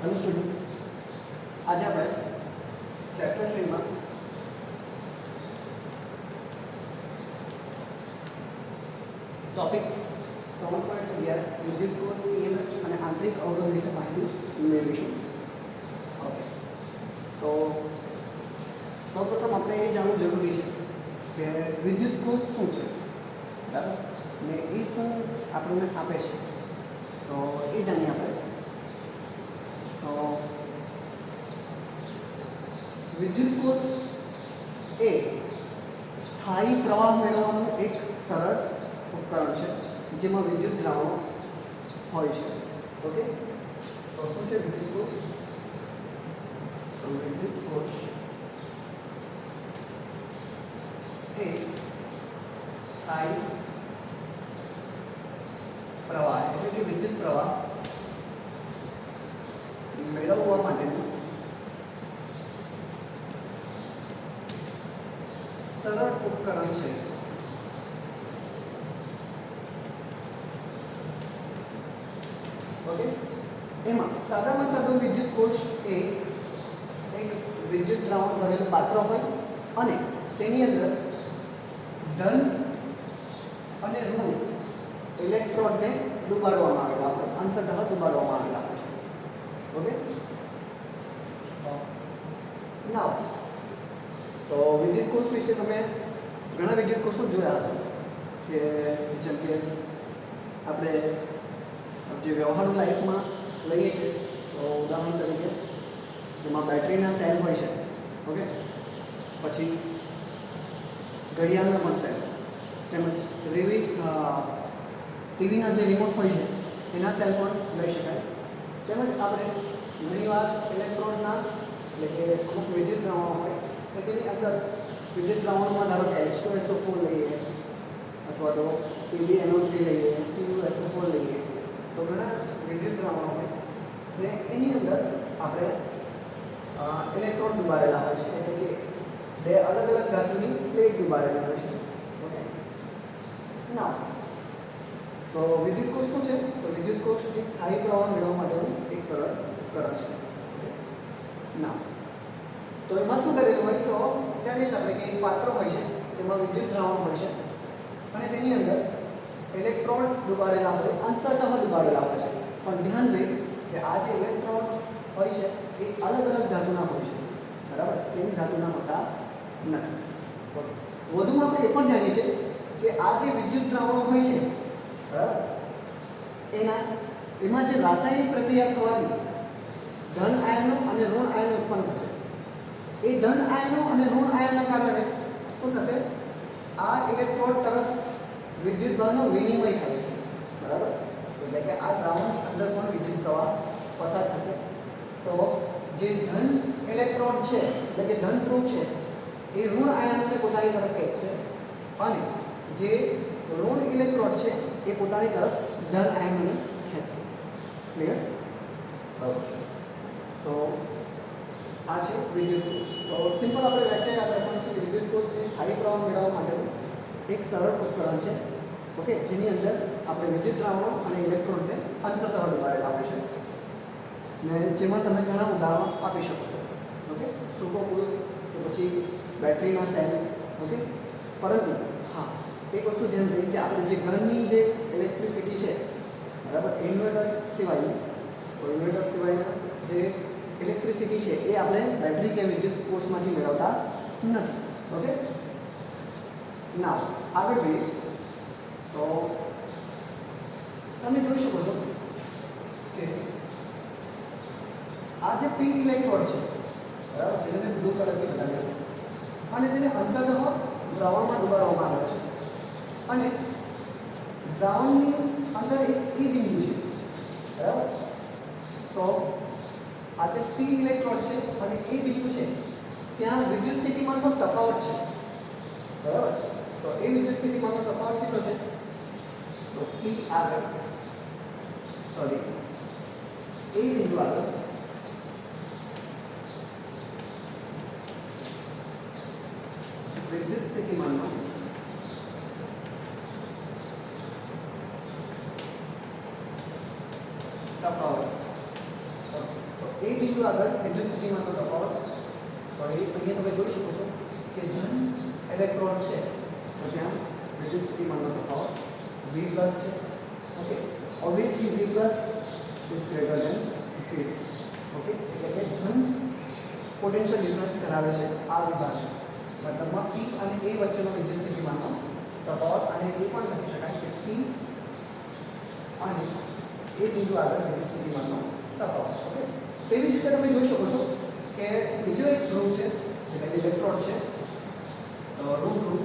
Hello students, आज आप chapter 3 में टॉपिक 3.11 विद्युत कोष ईएमएफ અને આંતરિક અવરોધ વિશે માહિતી મેળવીશું. ઓકે, તો સૌપ્રથમ આપણે એ જાણવું જરૂરી છે કે વિદ્યુત કોષ શું છે, બરાબર, ને એ શું આપણને આપે છે, તો એ જાણીએ આપણે. તો વિદ્યુત કોષ એ સ્થાયી પ્રવાહ મેળવવાનું એક સરળ ઉપકરણ છે જેમાં વિદ્યુત દ્રાવણો હોય છે. ઓકે, તો શું છે વિદ્યુત કોષ? તો વિદ્યુત કોષ એ સ્થાયી પ્રવાહ એટલે કે વિદ્યુત પ્રવાહ મેળવવા માટેનું સરળ ઉપકરણ છે. ઓકે, એમાં સાદામાં સાદો વિદ્યુત કોષ એ એક વિદ્યુત દ્રાવણ ભરેલું પાત્ર હોય અને તેની અંદર ધન અને ઋણ ઇલેક્ટ્રોડને ડુબાડવામાં આવેલા હોય, અંશતઃ ડુબાડવામાં આવેલા હોય છે. ઓકે, નાવ તો વિદ્યુત કોષ વિશે તમે ઘણા વિદ્યુત કોષો જોયા હશો કે જેમ કે આપણે જે વ્યવહારુ લાઈફમાં લઈએ છીએ તો ઉદાહરણ તરીકે એમાં બેટરીના સેલ હોય છે. ઓકે, પછી ઘડિયાળના પણ સેલ, તેમજ ટીવીના જે રિમોટ હોય છે એના સેલ પણ લઈ શકાય. તેમજ આપણે ઘણીવાર ઇલેક્ટ્રોડના એટલે કે અમુક વિદ્યુત દ્રાવણો હોય તો તેની અંદર વિદ્યુત દ્રાવણમાં ધારો કે H2SO4 લઈએ અથવા તો PbNO3 લઈએ, CuSO4 લઈએ, તો ઘણા વિદ્યુત દ્રાવણો હોય ને એની અંદર આપણે ઇલેક્ટ્રોડ ડુબાડેલા હોય છે, એટલે કે બે અલગ અલગ ધાતુની પ્લેટ ડુબાડેલી હોય છે. ઓકે, ના તો વિદ્યુત કોષ શું છે? તો વિદ્યુત કોષ એ સ્થાયી પ્રવાહ મેળવવા માટેનું એક સરળ ઉપકરણ છે. ઓકે, ના તો એમાં શું કરેલું હોય તો જાણીએ આપણે કે એક પાત્ર હોય છે તેમાં વિદ્યુત દ્રાવણ હોય છે અને તેની અંદર ઇલેક્ટ્રોડ્સ ડુબાડેલા હોય, અંશતઃ ડુબાડેલા હોય છે. પણ ધ્યાન રહે કે આ જે ઇલેક્ટ્રોડ્સ હોય છે એ અલગ અલગ ધાતુના હોય છે, બરાબર, સેમ ધાતુના હોતા નથી. ઓકે, વધુમાં આપણે એ પણ જાણીએ છીએ કે આ જે વિદ્યુત દ્રાવણો હોય છે, બરાબર, એમાં જે રાસાયણિક પ્રક્રિયા થવાથી ધન આયનો અને ઋણ આયનો ઉત્પન્ન થશે. એ ધન આયનો અને ઋણ આયનના કારણે શું થશે? આ ઇલેક્ટ્રોડ તરફ વિદ્યુત બળનો વિનિમય થાય છે, બરાબર, એટલે કે આ દ્રાવણની અંદર પણ વિદ્યુત પ્રવાહ પસાર થશે. તો જે ધન ઇલેક્ટ્રોડ છે એટલે કે ધન ધ્રુવ છે એ ઋણ આયનને પોતાની તરફ ખેંચશે અને જે ઋણ ઇલેક્ટ્રોડ છે એ પોતાની તરફ ધન આયનને ખેંચશે. ક્લિયર? ઓકે, તો આ છે વિદ્યુત કોષ. તો સિમ્પલ આપણે વ્યાખ્યા યાદ રાખવાની છે કે વિદ્યુત કોષ એ સ્થાયી પ્રવાહ મેળવવા માટેનું એક સરળ ઉપકરણ છે. ઓકે, જેની અંદર આપણે વિદ્યુત દ્રાવણો અને ઇલેક્ટ્રોડને અંશતઃ ડુબાડેલા હોય છે ને જેમાં તમે ઘણા ઉદાહરણો આપી શકો છો. ઓકે, સૂકો કોષ કે પછી બેટરીના સેલ. ઓકે, પરંતુ હા, એક વસ્તુ ધ્યાન રાખી કે આપણે જે ઘરની જે ઇલેક્ટ્રિસિટી છે, બરાબર, ઇન્વર્ટર સિવાયના જે ઇલેક્ટ્રિસિટી છે એ આપણે બેટરી કે વિદ્યુત કોષમાંથી મેળવતા નથી. ઓકે, ના આગળ જોઈએ તો તમે જોઈ શકો છો કે આ જે પિંક ઇલેક્ટ્રોડ છે, બરાબર, જેને મેં બ્લુ કલરથી બતાવ્યો છે અને તેને અંશતઃ દ્રાવણમાં ડુબાડવામાં આવ્યો છે અને દ્રાવણની અંદર એક E બિંદુ છે, બરાબર. તો આ જે P ઇલેક્ટ્રોડ છે અને E બિંદુ છે ત્યાં વિદ્યુત સ્થિતિમાનનો તફાવત છે, બરાબર. તો એ વિદ્યુત સ્થિતિમાનનો તફાવત કેટલો છે? તો P આગળ એ બિંદુ આગળ વિદ્યુત સ્થિતિમાનનો તફાવત. તો એ બિંદુ આગળ વિદ્યુત સ્થિતિમાનનો તફાવત, તો અહીંયા તમે જોઈ શકો છો કે ધન ઇલેક્ટ્રોન છે તો ત્યાં વિદ્યુત સ્થિતિમાનનો તફાવત V+ છે. Okay, obviously V+ is greater than V. Okay, એટલે કે ધન પોટેન્શિયલ ડિફરન્સ ધરાવે છે આ વિભાગ, મતલબમાં P અને A વચ્ચેનો વિદ્યુત સ્થિતિમાનનો તફાવત, અને એ પણ લખી શકાય કે P અને એ બિંદુ આગળ વિદ્યુત સ્થિતિમાનનો તફાવત. ઓકે, તેવી જ રીતે તમે જોઈ શકો છો કે બીજો એક ધ્રુવ છે એટલે ઇલેક્ટ્રોન છે, ઋણ ધ્રુવ,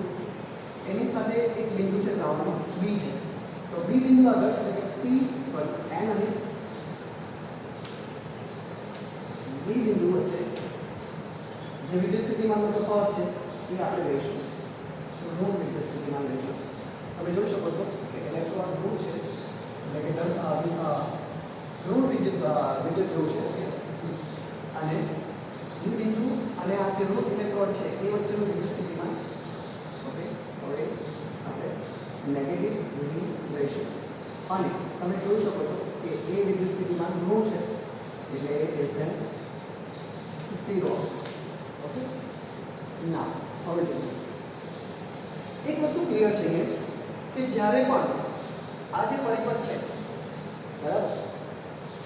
એની સાથે એક બિંદુ છે દ્રાવણનો B છે. તો B બિંદુ આગળ એટલે કે N અને B બિંદુ વચ્ચે જે વિદ્યુત સ્થિતિમાનનો તફાવત છે એ આપણે લઈશું ઋણ વિદ્યુત સ્થિતિમાન લઈશું. તમે જોઈ શકો છો કે ઇલેક્ટ્રોન ઋણ છે એટલે કે ઋણ વિદ્યુત ધ્રુવ છે. ઓકે, અને B બિંદુ અને આ જે ઋણ ઇલેક્ટ્રોન છે એ વચ્ચેનું વિદ્યુત સ્થિતિમાન, ઓકે, હવે આપણે નેગેટિવ V લઈશું. અને તમે જોઈ શકો છો કે એ વિદ્યુત સ્થિતિમાન ઋણ છે એટલે એ લેસ ધેન 0 છે. ઓકે, ના હવે જોઈએ એક વસ્તુ ક્લિયર છે કે જ્યારે પણ આ જે પરિપથ છે બરાબર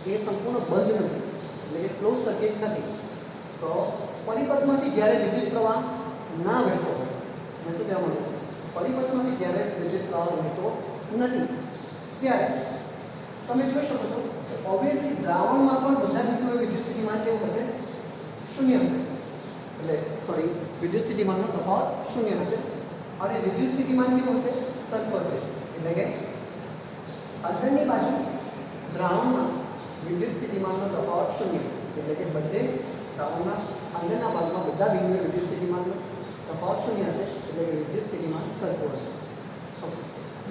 એ સંપૂર્ણ બંધ નથી એટલે કે ક્લોઝ સર્કિટ નથી, તો પરિપથમાંથી જ્યારે વિદ્યુત પ્રવાહ ના વહેતો હોય, મેં શું કહેવા માંગુ છું, પરિપથમાંથી જ્યારે વિદ્યુત પ્રવાહ વહેતો નથી ત્યારે તમે જોઈ શકો છો કે ઓબ્વિયસલી દ્રાવણમાં પણ બધા બિંદુએ વિદ્યુત સ્થિતિમાન કેવું હશે? શૂન્ય હશે. એટલે સોરી, વિદ્યુત સ્થિતિમાનનો તફાવત શૂન્ય હશે, અને વિદ્યુત સ્થિતિમાન કેવું હશે? સરખું હશે. એટલે કે અંદરની બાજુ દ્રાવણમાં વિદ્યુત સ્થિતિમાનનો તફાવત શૂન્ય, એટલે કે બધે દ્રાવણના અંદરના ભાગમાં બધા બિંદુએ વિદ્યુત સ્થિતિમાનનો તફાવત શૂન્ય હશે, એટલે કે વિદ્યુત સ્થિતિમાન સરખું હશે.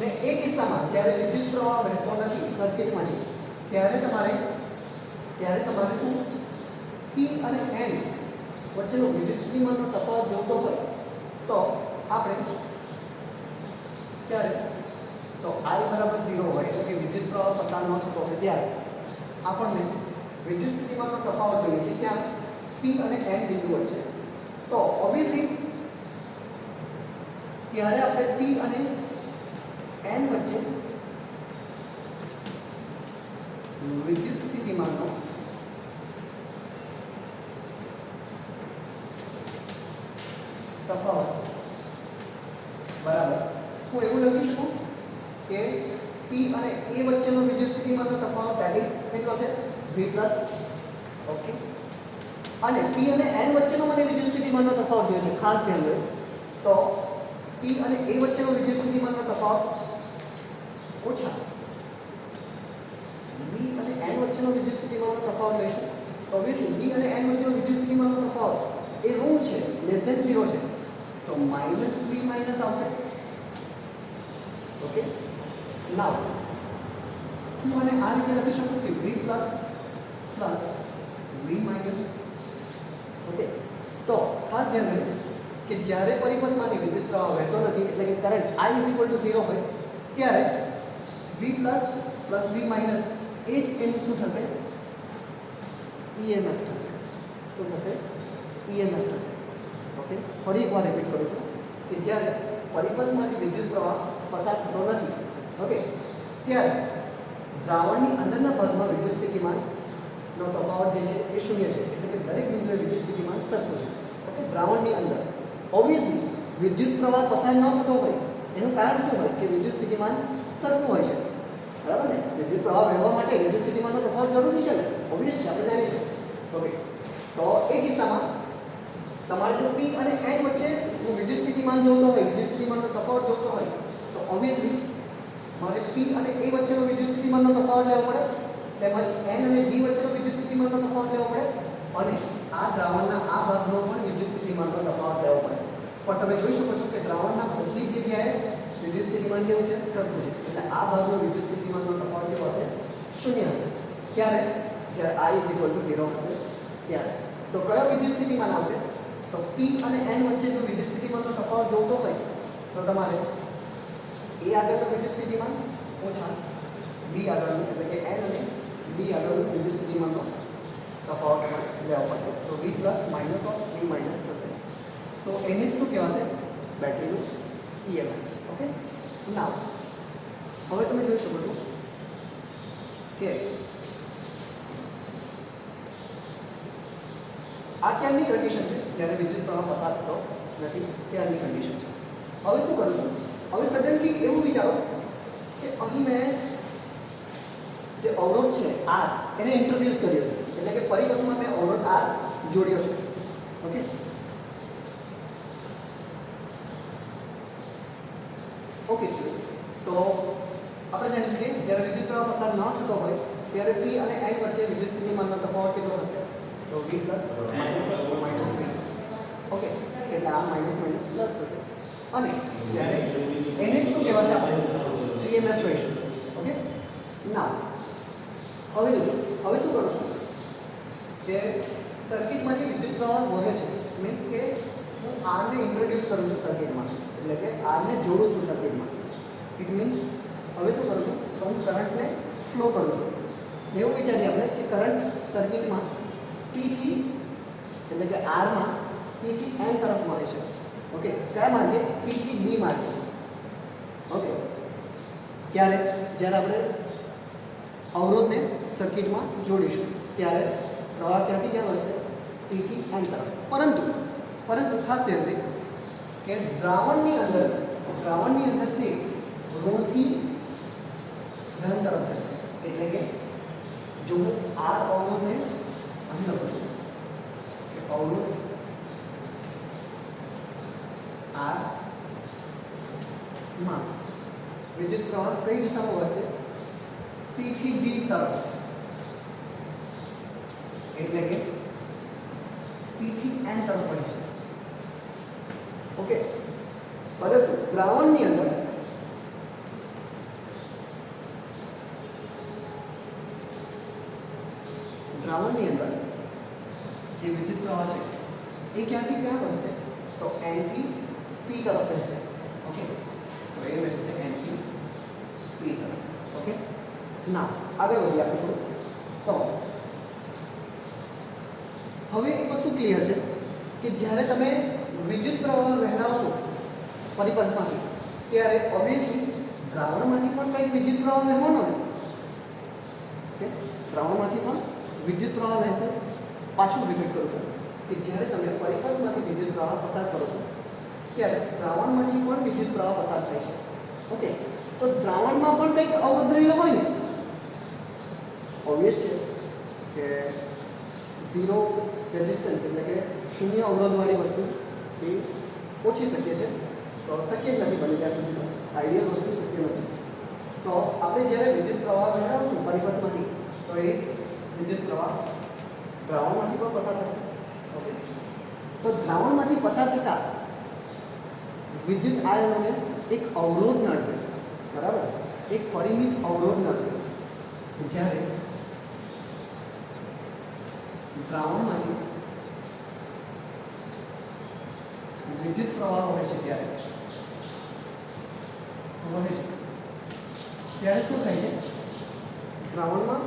ને એ કિસ્સામાં જ્યારે વિદ્યુત પ્રવાહ વહેતો નથી સર્કિટમાંથી ત્યારે તમારે શું P અને N વચ્ચેનો વિદ્યુત સ્થિતિમાનનો તફાવત જોતો હોય તો આપણે ત્યારે તો I બરાબર 0 હોય એટલે કે વિદ્યુત પ્રવાહ પસાર ન થતો હોય ત્યારે આપણને વિદ્યુત સ્થિતિમાનનો તફાવત જોઈએ છે ત્યાં P અને N બિંદુ વચ્ચે. તો ઓબ્વિયસલી ત્યારે આપણે P અને N વચ્ચે વિદ્યુત સ્થિતિમાનનો તફાવત બરાબર હું એવું લખી શકું કે P અને A વચ્ચેનો વિદ્યુત સ્થિતિમાનનો તફાવત ધેટ ઇઝ કેટલો છે? V+. ઓકે, અને P અને N વચ્ચેનો મને વિદ્યુત સ્થિતિમાનનો તફાવત જોઈએ છે, ખાસ ધ્યાન દો. તો P અને A વચ્ચેનો વિદ્યુત સ્થિતિમાનનો તફાવત ઓછા B અને N વચ્ચેનો વિદ્યુત સ્થિતિમાનનો તફાવત લઈશું. તો ઓબ્વિયસલી B અને N વચ્ચેનો વિદ્યુત સ્થિતિમાનનો તફાવત એ ઋણ છે, લેસ ધેન 0 છે, તો -V- આવશે. ઓકે, નાઉ હું આને આ રીતે લખી શકું કે V+ V-. ઓકે, તો ખાસ ધ્યાન રાખો કે જ્યારે પરિપથમાંથી વિદ્યુત પ્રવાહ વહેતો નથી એટલે કે કરંટ I = 0 હોય ત્યારે V+ + V- એ જ એનું શું થશે? EMF થશે. શું થશે? EMF થશે. ઓકે, ફરી એકવાર રિપીટ કરું છું કે જ્યારે પરિપથમાંથી વિદ્યુત પ્રવાહ પસાર થતો નથી, ઓકે, ત્યારે દ્રાવણની અંદરના ભાગમાં વિદ્યુત સ્થિતિમાનનો તફાવત જે છે એ શૂન્ય છે, એટલે કે દરેક બિંદુએ વિદ્યુત સ્થિતિમાન સરખું છે. ઓકે, દ્રાવણની અંદર ઓબ્વિયસલી વિદ્યુત પ્રવાહ પસાર ન થતો હોય એનું કારણ શું હોય? કે વિદ્યુત સ્થિતિમાન સરખું હોય છે, બરાબર ને? વિદ્યુત પ્રવાહ વહેવા માટે વિદ્યુત સ્થિતિમાનનો તફાવત જરૂરી છે ને, ઓબ્વિયસ છે, આપણે જાણીએ છીએ. ઓકે, તો એ કિસ્સામાં તમારે જો P અને N વચ્ચે વિદ્યુત સ્થિતિમાન જોતો હોય, વિદ્યુત સ્થિતિમાનનો તફાવત જોતો હોય તો ઓબ્વિયસલી મારે P અને A વચ્ચેનો વિદ્યુત સ્થિતિમાનનો તફાવત લેવો પડે, તેમજ N અને B વચ્ચેનો વિદ્યુત સ્થિતિમાનનો તફાવત લેવો પડે, અને આ દ્રાવણના આ ભાગનો પણ વિદ્યુત સ્થિતિમાનનો તફાવત લેવો પડે. પણ તમે જોઈ શકો છો કે દ્રાવણના બધી જગ્યાએ વિદ્યુત સ્થિતિમાન કેવું છે? સરખું છે. એટલે આ ભાગનો વિદ્યુત સ્થિતિમાનનો તફાવત કેવો હશે? શૂન્ય હશે. ક્યારે? જ્યારે I = 0 હશે ત્યારે. તો કયો વિદ્યુત સ્થિતિમાન આવશે? તો P અને N વચ્ચે જો વિદ્યુત સ્થિતિમાનનો તફાવત જોતો હોય તો તમારે A આગળનો વિદ્યુત સ્થિતિમાન ઓછા B આગળનું, એટલે કે N અને B આગળનું વિદ્યુત સ્થિતિમાનનો તફાવત લેવા પડશે. તો V plus minus of V minus થશે. સો એને શું કહેવાશે? બેટરીનું EMF. ઓકે, નાવ હવે તમે જોઈ શકો છો કે આ ક્યારની કન્ડિશન છે જ્યારે વિદ્યુત પ્રવાહ પસાર થતો નથી ત્યારની કન્ડિશન છે. હવે શું કરું છું? હવે સડનલી એવું વિચારો કે અહીં મેં જે અવરોધ છે R એને ઇન્ટ્રોડ્યુસ કર્યો છે, એટલે કે પરિપથમાં મેં અવરોધ R જોડ્યો છે. ઓકે, ઓકે સ્ટુડન્ટ, તો આપણે જાણીએ છીએ કે જ્યારે વિદ્યુત પ્રવાહ પસાર ન થતો હોય ત્યારે P અને I વચ્ચે વિદ્યુત સ્થિતિમાનનો તફાવત કેટલો હશે? તો V plus minus V. Okay, એટલે આ માઇનસ માઇનસ પ્લસ થશે અને જ્યારે એને શું કહેવાશે? આપણે EMF કહીશું. ઓકે, ના હવે જોજો, હવે શું કરું છું કે સર્કિટમાંથી વિદ્યુત પ્રવાહ વહે છે, મીન્સ કે હું R ને ઇન્ટ્રોડ્યુસ કરું છું સર્કિટમાં, એટલે કે R ને જોડું છું સર્કિટમાં. ઇટ મીન્સ હવે શું કરું છું? તો હું કરંટને ફ્લો કરું છું. એવું વિચારીએ આપણે કે કરંટ સર્કિટમાં P થી, એટલે કે R માં P થી N તરફ વહે છે. ઓકે, કયા માર્ગે? C થી D માર્ગે. ઓકે, ક્યારે? જ્યારે આપણે અવરોધને સર્કિટમાં જોડીશું ત્યારે પ્રવાહ ક્યાંથી ક્યાં વહેશે? P થી N તરફ. પરંતુ ખાસ ધ્યાન દે કે દ્રાવણની અંદર તે ઋણથી ધન તરફ જશે. એટલે કે જો હું R અવરોધને અહીં લખું છું કે અવરોધ R માં વિદ્યુત પ્રવાહ કઈ દિશામાં વહેશે? C થી D તરફ, એટલે કે P થી N તરફ વહે છે. ઓકે, પરંતુ દ્રાવણની અંદર જે વિદ્યુત પ્રવાહ છે એ ક્યાંથી ક્યાં વહેશે? તો N થી P તરફ વહેશે. ઓકે, તો એ વહેશે N થી P તરફ. ઓકે, ના આગળ વધીએ આપણે થોડું. તો હવે એક વસ્તુ ક્લિયર છે કે જ્યારે તમે વિદ્યુત પ્રવાહ વહેલાવશો પરિપથમાંથી ત્યારે ઓબ્વિયસલી દ્રાવણમાંથી પણ કંઈક વિદ્યુત પ્રવાહ વહેવાનો ને. ઓકે, દ્રાવણમાંથી પણ વિદ્યુત પ્રવાહ વહેશે. પાછું રિપીટ કરું છું કે જ્યારે તમે પરિપથમાંથી વિદ્યુત પ્રવાહ પસાર કરો છો ત્યારે દ્રાવણમાંથી પણ વિદ્યુત પ્રવાહ પસાર થાય છે. ઓકે, તો દ્રાવણમાં પણ કંઈક અવરોધ રહેલો હોય ને. ઓબ્વિયસ છે કે ઝીરો રેઝિસ્ટન્સ, એટલે કે શૂન્ય અવરોધવાળી વસ્તુ એ ઓછી શક્ય છે. તો શક્ય જ નથી બની ત્યાં સુધી, આઈડિયલ વસ્તુ શક્ય નથી. તો આપણે જ્યારે વિદ્યુત પ્રવાહ વહેલાવશું પરિપથમાંથી તો એ વિદ્યુત પ્રવાહ દ્રાવણમાંથી પણ પસાર થશે. ઓકે, તો દ્રાવણમાંથી પસાર થતા વિદ્યુત આયનોને એક અવરોધ નડશે. બરાબર, એક પરિમિત અવરોધ નડશે. જ્યારે દ્રાવણમાંથી વિદ્યુત પ્રવાહ વહે છે ત્યારે શું થાય છે? દ્રાવણમાં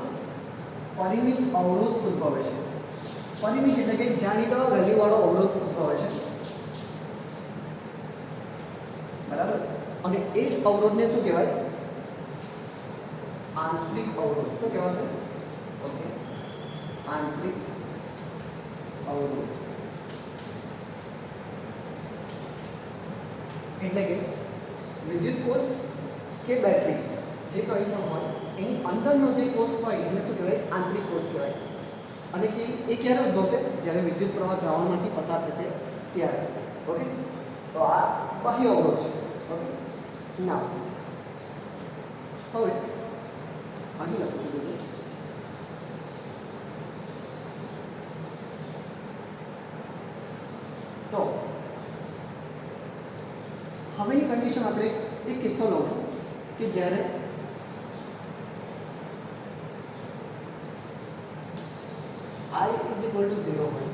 પરિમિત અવરોધ ઉદ્ભવે છે. પરિમિત એટલે કે જાણીતા વેલ્યુવાળો અવરોધ ઉદ્ભવે છે. બરાબર, અને એ જ અવરોધને શું કહેવાય? આંતરિક અવરોધ. શું કહેવાશે? ઓકે, આંતરિક અવરોધ. એટલે કે વિદ્યુત કોષ કે બેટરી જે કંઈ પણ હોય એની અંદરનો જે કોષ હોય એને શું કહેવાય? આંતરિક કોષ કહેવાય. અને કે એ ક્યારે ઉદ્ભવશે? જ્યારે વિદ્યુત પ્રવાહ દ્રાવણમાંથી પસાર થશે ત્યારે. ઓકે, તો આ બાહ્ય અવરોધ છે. ઓકે, ના હવે અહીં લખું છું બધું. તો હવેની કન્ડિશન આપણે એક કિસ્સો લઉં છું કે જ્યારે I is equal to 0 હોય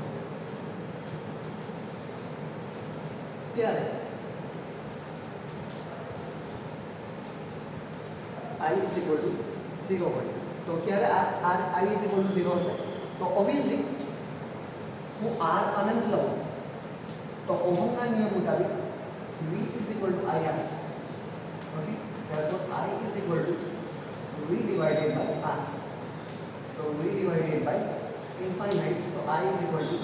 ત્યારે I is equal to 0 હોય તો ક્યારે I is equal to 0 હશે? તો ઓબ્વિયસલી હું r અનંત લઉં તો ઓહમના નિયમ મુતાબિક v is equal to I આવે છે. Okay, therefore I is equal to v divided by r. So v divided by infinite, so I is equal to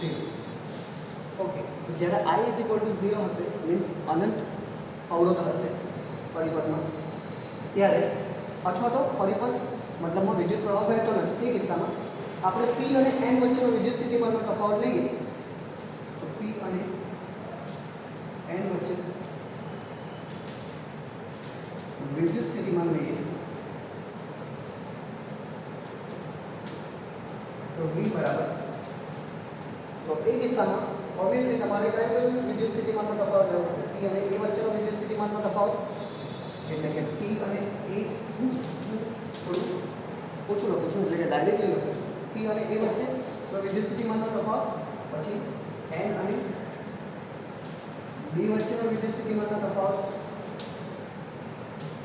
0. Okay, તો જ્યારે I is equal to 0 હશે means અનંત અવરોધ હશે પરિપથમાં, ત્યારે અથવા તો પરિપથ મતલબમાં વિદ્યુત પ્રવાહ વહેતો નથી તે કિસ્સામાં આપણે P અને N વચ્ચેનો વિદ્યુત સ્થિતિમાનનો તફાવત લઈએ તો P અને N વચ્ચે વિદ્યુત સ્થિતિમાન લઈએ તો V બરાબર, તો એ કિસ્સામાં ઓબ્વિયસલી તમારે કયો વિદ્યુત સ્થિતિમાનનો તફાવત લેવો પડશે? P અને A વચ્ચેનો વિદ્યુત સ્થિતિમાનનો તફાવત, એટલે કે P અને A થોડું ઓછું લખું છું એટલે કે ડાયરેક્ટલી લખું છું P અને A વચ્ચે તો વિદ્યુત સ્થિતિમાનનો તફાવત, પછી N અને B વચ્ચેનો વિદ્યુત સ્થિતિમાનનો તફાવત,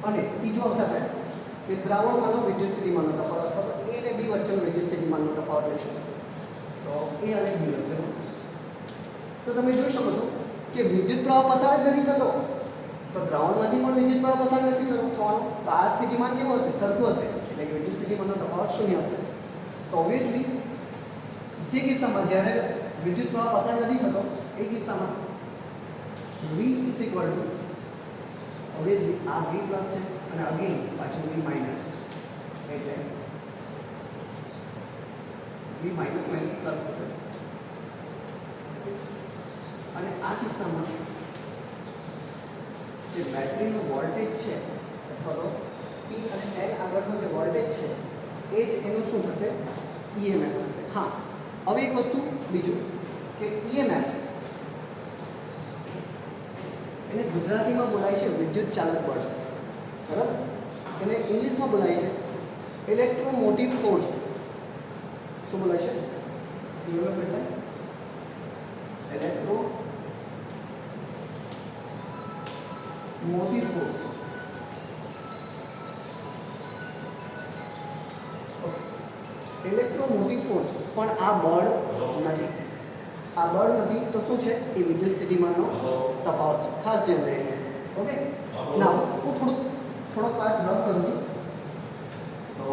અને ત્રીજો અવસર છે કે દ્રાવણમાંનો વિદ્યુત સ્થિતિમાનનો તફાવત અથવા તો A અને B વચ્ચેનો વિદ્યુત સ્થિતિમાનનો તફાવત લઈશું તો A અને B વચ્ચેનો. તો તમે જોઈ શકો છો કે વિદ્યુત પ્રવાહ પસાર જ નથી થતો તો દ્રાવણમાંથી પણ વિદ્યુત પ્રવાહ પસાર નથી થવાનો, તો આ સ્થિતિમાન કેવું હશે? સરખું હશે, એટલે કે વિદ્યુત સ્થિતિમાનનો તફાવત શૂન્ય હશે. તો ઓબ્વિયસલી જે કિસ્સામાં જ્યારે વિદ્યુત પ્રવાહ પસાર નથી થતો એ કિસ્સામાં V is equal to obviously આ V પ્લસ છે અને અગેન પાછું V માઇનસ, એટલે V માઇનસ માઇનસ પ્લસ થશે. અને આ કિસ્સામાં જે બેટરીનો વોલ્ટેજ છે અથવા તો P અને N આગળનો જે વોલ્ટેજ છે એ જ એનું શું થશે? EMF થશે. હા, હવે એક વસ્તુ બીજું કે EMF એને ગુજરાતીમાં બોલાય છે વિદ્યુત ચાલક બળ, બરાબર? એને ઇંગ્લિશમાં બોલાય છે ઇલેક્ટ્રોમોટિવ ફોર્સ. શું બોલાય છે? EMF એટલે ઇલેક્ટ્રોમોટિવ ફોર્સ. ઇલેક્ટ્રોમોટિવ ફોર્સ પણ આ બળ નથી. આ બળ નથી તો શું છે? એ વિદ્યુત સ્થિતિમાનનો તફાવત છે. ખાસ ધ્યાન રાખીએ. ઓકે, ના હું થોડોક પાર્ટ રબ કરું છું તો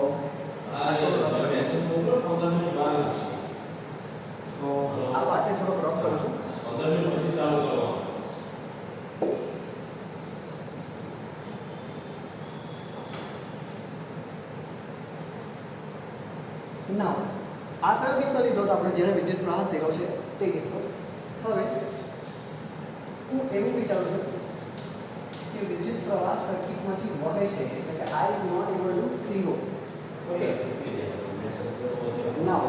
આ પાર્ટને થોડોક રબ કરું છું. 15 મિનિટ પછી ચાલુ કરવાનું. ના, આ કયો કિસ્સો લીધો તો આપણે જ્યારે વિદ્યુત પ્રવાહ 0 છે તે કિસ્સો. હવે હું એવું વિચારું છું કે વિદ્યુત પ્રવાહ સર્કિટમાંથી વહે છે એટલે કે I is not equal to 0. Okay, ના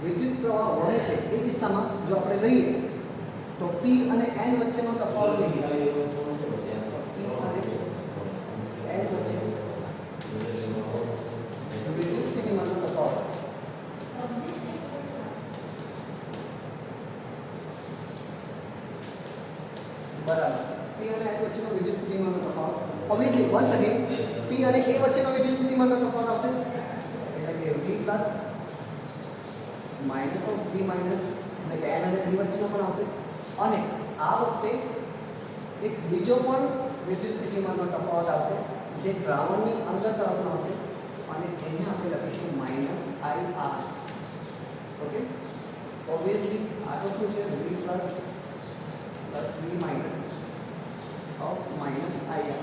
વિદ્યુત પ્રવાહ વહે છે એ કિસ્સામાં જો આપણે લઈએ તો P અને N વચ્ચેનો તફાવત લઈએ. P અને N વચ્ચે વિદ્યુત સ્થિતિમાનનો તફાવત, બરાબર. P અને N વચ્ચેનો વિદ્યુત સ્થિતિમાનનો તફાવત ઓબ્વિયસલી વન્સ અગેન P અને A વચ્ચેનો વિદ્યુત સ્થિતિમાનનો તફાવત આવશે એટલે કે V plus minus of V minus, એટલે કે N અને B વચ્ચેનો પણ આવશે. અને આ વખતે એક બીજો પણ વિદ્યુત સ્થિતિમાનનો તફાવત આવશે જે દ્રાવણની અંદર તરફનો હશે અને એને આપણે લખીશું માઇનસ IR. ઓકે, ઓબ્વિયસલી આ તો શું છે? V plus V minus of minus IR.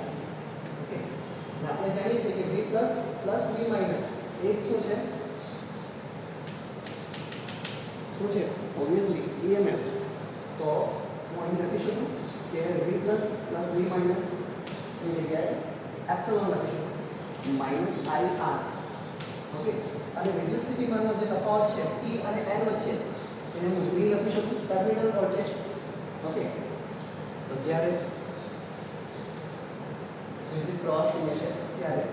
Okay, અને આપણે જાણીએ છીએ કે V પ્લસ V માઇનસ એ શું છે? શું છે? Obviously EMF. તો હું અહીં લખી શકું કે V પ્લસ V માઇનસ ની જગ્યાએ એપ્સિલોન લખીશું માઇનસ IR. ઓકે, અને વિદ્યુત સ્થિતિમાનનો જે તફાવત છે P અને N વચ્ચે એને હું V લખી શકું ટર્મિનલ વોલ્ટેજ. ઓકે, તો જ્યારે વિદ્યુત પ્રવાહ શૂન્ય છે ત્યારે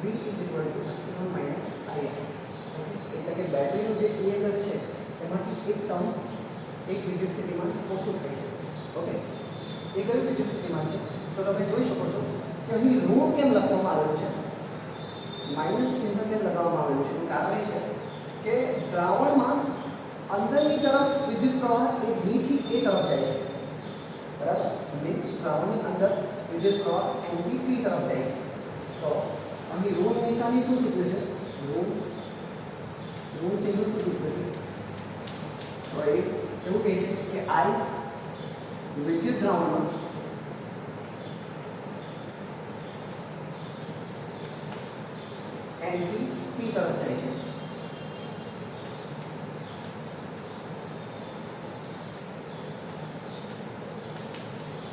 V is equal to epsilon minus IR. Okay, એટલે કે બેટરીનું જે EMF છે એમાંથી એક ટર્મ એક વિદ્યુત સ્થિતિમાન ઓછું થાય છે. ઓકે, એ કયું વિદ્યુત સ્થિતિમાન છે? તો તમે જોઈ શકો છો કે અહીં ઋણ કેમ લખવામાં આવેલું છે, માઇનસ ચિહ્ન કેમ લગાવવામાં આવેલું છે? કારણ એ છે કે દ્રાવણમાં અંદરની તરફ વિદ્યુત પ્રવાહ એ B થી A તરફ જાય છે, બરાબર. મીન્સ દ્રાવણની અંદર વિદ્યુત પ્રવાહ N થી P તરફ જાય છે. તો અહીં ઋણ નિશાની શું સૂચવે છે? ઋણ ચિહ્ન શું સૂચવે છે? તો એ એવું કહે છે કે I વિદ્યુત દ્રાવણમાં N થી P તરફ જાય છે.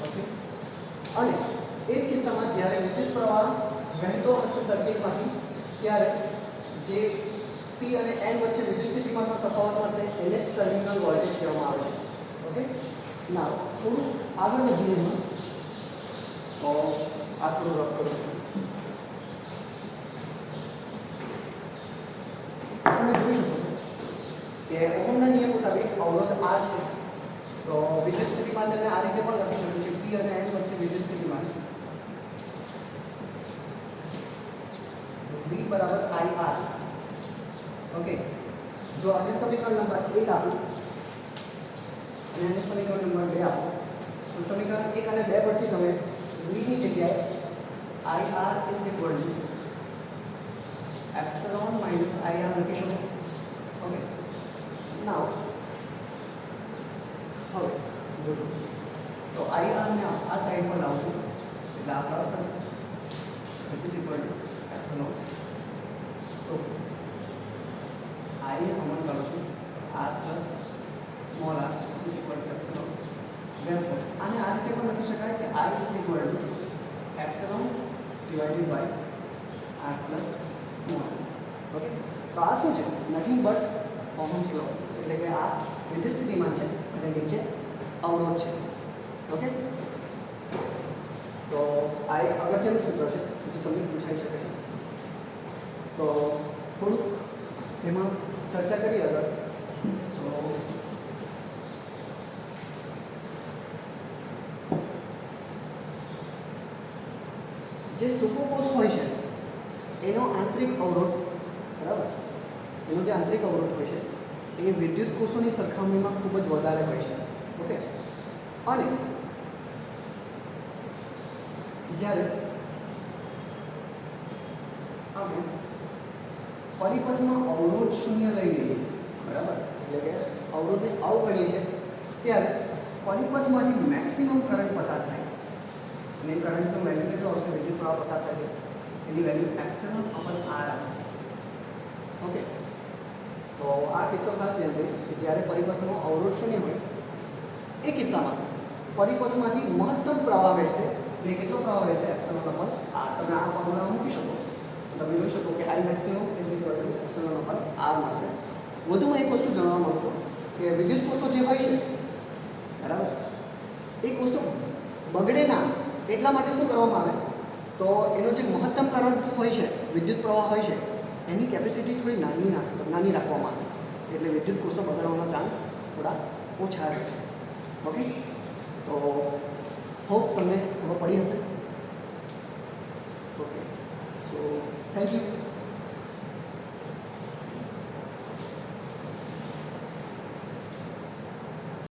ઓકે. અને એ જ કિસ્સામાં જ્યારે વિદ્યુત પ્રવાહ વહેતો હશે સર્કિટમાંથી, ત્યારે જે P અને N વચ્ચે વિદ્યુત સ્થિતિમાનનો તફાવત મળશે એને જ ટર્મિનલ વોલ્ટેજ કહેવામાં આવે છે. ઓકે. ના થોડું આગળ વધીએ એમાં, તો આ થોડું રફ કરું. તમે જોઈ શકો છો કે ઓહમના નિયમ મુતાબિક અવરોધ R છે, તો વિદ્યુત સ્થિતિમાન તમે આ રીતે પણ લખી શકો છો, P અને N વચ્ચે વિદ્યુત સ્થિતિમાન V બરાબર IR. ઓકે. જો આને સમીકરણ નંબર 1 આપું અને આને સમીકરણ નંબર 2 આપું, તો સમીકરણ 1 અને 2 પરથી તમે V ની જગ્યાએ IR એપ્સિલોન માઇનસ IR લખી શકો. ઓકે. નાઉ હવે જોજો, તો IR ને આ સાઈડ પર લાવું છું એટલે આ પ્લસ થશે, which is equal to epsilon. So I ને કોમન કરું છું, R plus small r, which is equal to epsilon. Therefore આને આ રીતે પણ લખી શકાય કે I is equal to epsilon divided by r plus small r. Okay. તો આ શું છે? નથિંગ બટ ઓહમ્સ લો, એટલે કે આ વિદ્યુત સ્થિતિમાન છે અને નીચે અવરોધ છે. ઓકે. તો આ એક અગત્યનું સૂત્ર છે જે તમને પૂછાઈ શકે છે. તો થોડુંક એમાં ચર્ચા કરીએ આગળ. તો જે સુકોકોષ હોય છે એનો આંતરિક અવરોધ, બરાબર, એનો જે આંતરિક અવરોધ હોય છે એ વિદ્યુત કોષોની સરખામણીમાં ખૂબ જ વધારે હોય છે. ઓકે. અને જ્યારે આપણે પરિપથમાં અવરોધ શૂન્ય લઈ લઈએ, બરાબર, એટલે કે અવરોધને અવગણીએ છીએ, ત્યારે પરિપથમાંથી મેક્સિમમ કરંટ પસાર થાય. અને કરંટનો વેલ્યુ કેટલો આવશે? વિદ્યુત પ્રવાહ પસાર થાય છે એની વેલ્યુ એપ્સિલોન અપન R આવશે. ઓકે. તો આ કિસ્સો ખાસ ધ્યાન દઈએ કે જ્યારે પરિપથનો અવરોધ શૂન્ય હોય એ કિસ્સામાં પરિપથમાંથી મહત્તમ પ્રવાહ વહેશે. એટલે કેટલો પ્રવાહ વહેશે? Epsilon upon R. તમે આ ફોર્મ્યુલા મૂકી શકો, તમે જોઈ શકો કે I maximum is equal to epsilon upon R મળશે. વધુમાં એક વસ્તુ જાણવા મળતું કે વિદ્યુત કોષો જે હોય છે, બરાબર, એ કોષો બગડે ના એટલા માટે શું કરવામાં આવે? તો એનો જે મહત્તમ કરંટ હોય છે, વિદ્યુત પ્રવાહ હોય છે, એની કેપેસિટી થોડી નાની રાખવામાં આવે, એટલે વિદ્યુત કોષો બગડવાના ચાન્સ થોડા ઓછા રહે છે. ઓકે. તો હોપ તમને ખબર પડી હશે. ઓકે. So thank you.